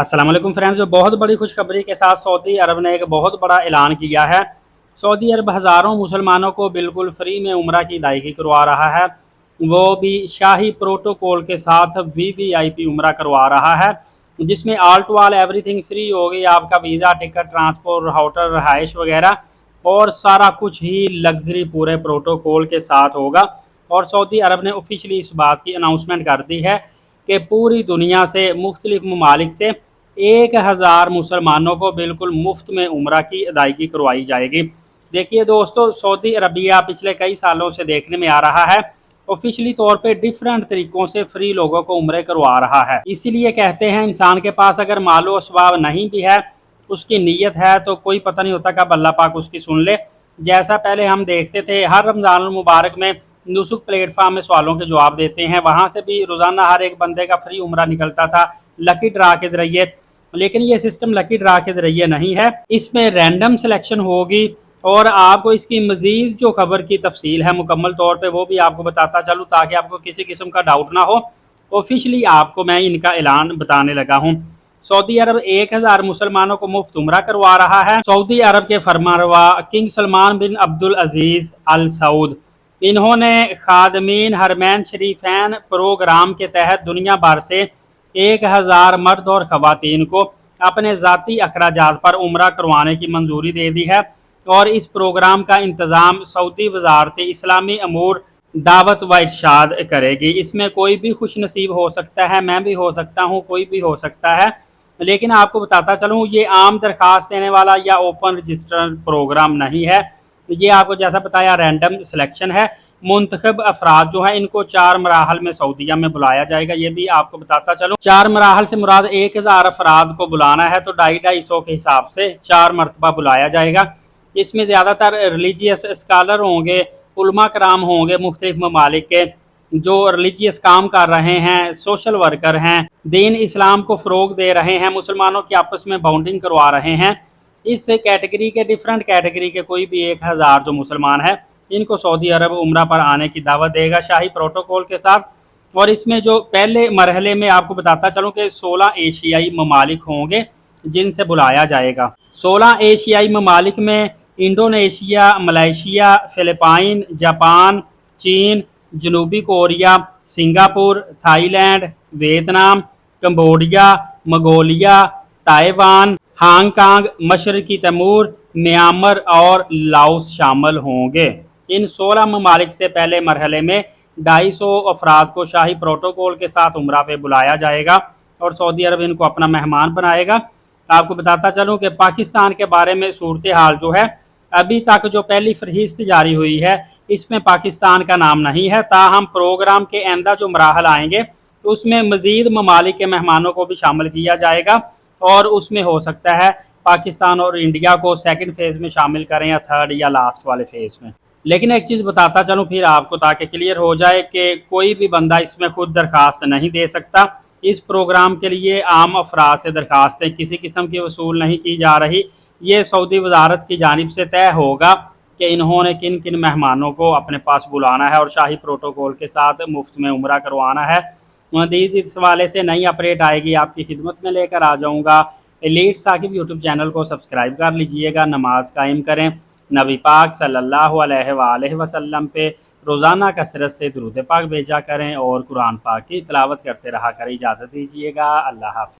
अस्सलाम वालेकुम फ्रेंड्स, बहुत बड़ी खुशखबरी के साथ सऊदी अरब ने एक बहुत बड़ा ऐलान किया है। सऊदी अरब हज़ारों मुसलमानों को बिल्कुल फ्री में उम्रा की अदायगी करवा रहा है, वो भी शाही प्रोटोकॉल के साथ वीवीआईपी उम्रा करवा रहा है, जिसमें all to all everything free होगी। आपका वीज़ा, टिकट, ट्रांसपोर्ट, होटल, रहाइश वगैरह और सारा कुछ ही लग्जरी पूरे प्रोटोकॉल के साथ होगा। और सऊदी अरब ने ऑफिशियली इस बात की अनाउंसमेंट कर दी है कि पूरी दुनिया से मुख्तलिफ ममालिक से 1000 मुसलमानों को बिल्कुल मुफ्त में उम्रा की अदायगी करवाई जाएगी। देखिए दोस्तों, सऊदी अरबिया पिछले कई सालों से देखने में आ रहा है ऑफिशियली तौर पे डिफरेंट तरीक़ों से फ्री लोगों को उम्रे करवा रहा है। इसीलिए कहते हैं इंसान के पास अगर मालो असबाब नहीं भी है, उसकी नीयत है, तो कोई पता नहीं होता कब अल्लाह पाक उसकी सुन ले। जैसा पहले हम देखते थे हर रमज़ान मुबारक में नुसुक प्लेटफार्म में सवालों के जवाब देते हैं, वहाँ से भी रोज़ाना हर एक बंदे का फ्री उम्रा निकलता था लकी ड्रा के ज़रिए। लेकिन ये सिस्टम लकी ड्रा के ज़रिए नहीं है, इसमें रैंडम सिलेक्शन होगी। और आपको इसकी मज़ीद जो खबर की तफसील है मुकम्मल तौर पे वो भी आपको बताता चलूँ, ताकि आपको किसी किस्म का डाउट ना हो। ऑफिशियली आपको मैं इनका ऐलान बताने लगा हूँ। सऊदी अरब 1000 मुसलमानों को मुफ्त उम्रा करवा रहा है। सऊदी अरब के फरमानरवा किंग सलमान बिन अब्दुल अजीज़ अल सऊद, इन्होंने खादमीन हरमैन शरीफैन प्रोग्राम के तहत दुनिया भर से 1000 मर्द और ख़वातीन को अपने ज़ाती अखराजात पर उम्रा करवाने की मंजूरी दे दी है। और इस प्रोग्राम का इंतज़ाम सऊदी वजारत इस्लामी अमूर दावत व इरशाद करेगी। इसमें कोई भी खुश नसीब हो सकता है, मैं भी हो सकता हूँ, कोई भी हो सकता है। लेकिन आपको बताता चलूँ, ये आम दरख्वास्त देने वाला या ओपन रजिस्टर्ड प्रोग्राम नहीं है। ये आपको जैसा बताया रैंडम सिलेक्शन है। मुंतखब अफराद जो हैं इनको 4 मराहल में सऊदीया में बुलाया जाएगा। ये भी आपको बताता चलूँ, 4 मराहल से मुराद 1000 अफराद को बुलाना है, तो 250 के हिसाब से 4 मरतबा बुलाया जाएगा। इसमें ज़्यादातर रिलीजियस स्कॉलर होंगे, उलमा कराम होंगे, मुख्तलिफ ममालिक के जो रिलीजियस काम कर रहे हैं, सोशल वर्कर हैं, दीन इस्लाम को फ़रोग दे रहे हैं, मुसलमानों की आपस में बाउंडिंग करवा रहे हैं। इस कैटेगरी के डिफरेंट कैटेगरी के कोई भी 1000 जो मुसलमान है, इनको सऊदी अरब उम्रा पर आने की दावत देगा शाही प्रोटोकॉल के साथ। और इसमें जो पहले मरहले में आपको बताता चलूँ कि 16 एशियाई ममालिक होंगे जिनसे बुलाया जाएगा। 16 एशियाई ममालिक में इंडोनेशिया, मलेशिया, फ़िलिपाइन, जापान, चीन, जनूबी Korea, Singapore, Thailand, Vietnam, Cambodia, Mongolia, Taiwan, Hong Kong, मशरकी तैमूर, म्यांमार और लाओस शामिल होंगे। इन 16 ममालिक से पहले मरहले में 250 अफराद को शाही प्रोटोकॉल के साथ उम्रा पे बुलाया जाएगा और सऊदी अरब इनको अपना मेहमान बनाएगा। आपको बताता चलूँ कि पाकिस्तान के बारे में सूरत हाल जो है, अभी तक जो पहली फहरिस्त जारी हुई है इसमें पाकिस्तान का नाम नहीं है। ताहम प्रोग्राम के आइंदा जो मराहल आएंगे तो उसमें मज़ीद ममालिक के मेहमानों को भी शामिल किया जाएगा और उसमें हो सकता है पाकिस्तान और इंडिया को सेकंड फेज़ में शामिल करें या थर्ड या लास्ट वाले फेज़ में। लेकिन एक चीज़ बताता चलूँ फिर आपको, ताकि क्लियर हो जाए कि कोई भी बंदा इसमें खुद दरख्वास्त नहीं दे सकता। इस प्रोग्राम के लिए आम अफराद से दरख्वास्तें किसी किस्म की वसूल नहीं की जा रही। ये सऊदी वजारत की जानिब से तय होगा कि इन्होंने किन किन मेहमानों को अपने पास बुलाना है और शाही प्रोटोकॉल के साथ मुफ्त में उम्रा करवाना है। मज़ीद इस हवाले से नई अपडेट आएगी आपकी खिदमत में लेकर आ जाऊँगा। एलीट साकिब यूट्यूब चैनल को सब्सक्राइब कर लीजिएगा, नमाज कायम करें, नबी पाक सल्लल्लाहु अलैहि वसल्लम पे रोज़ाना कसरत से दुरूद पाक भेजा करें और कुरान पाक की तिलावत करते रहा करें। इजाज़त दीजिएगा। अल्लाह हाफ़िज़।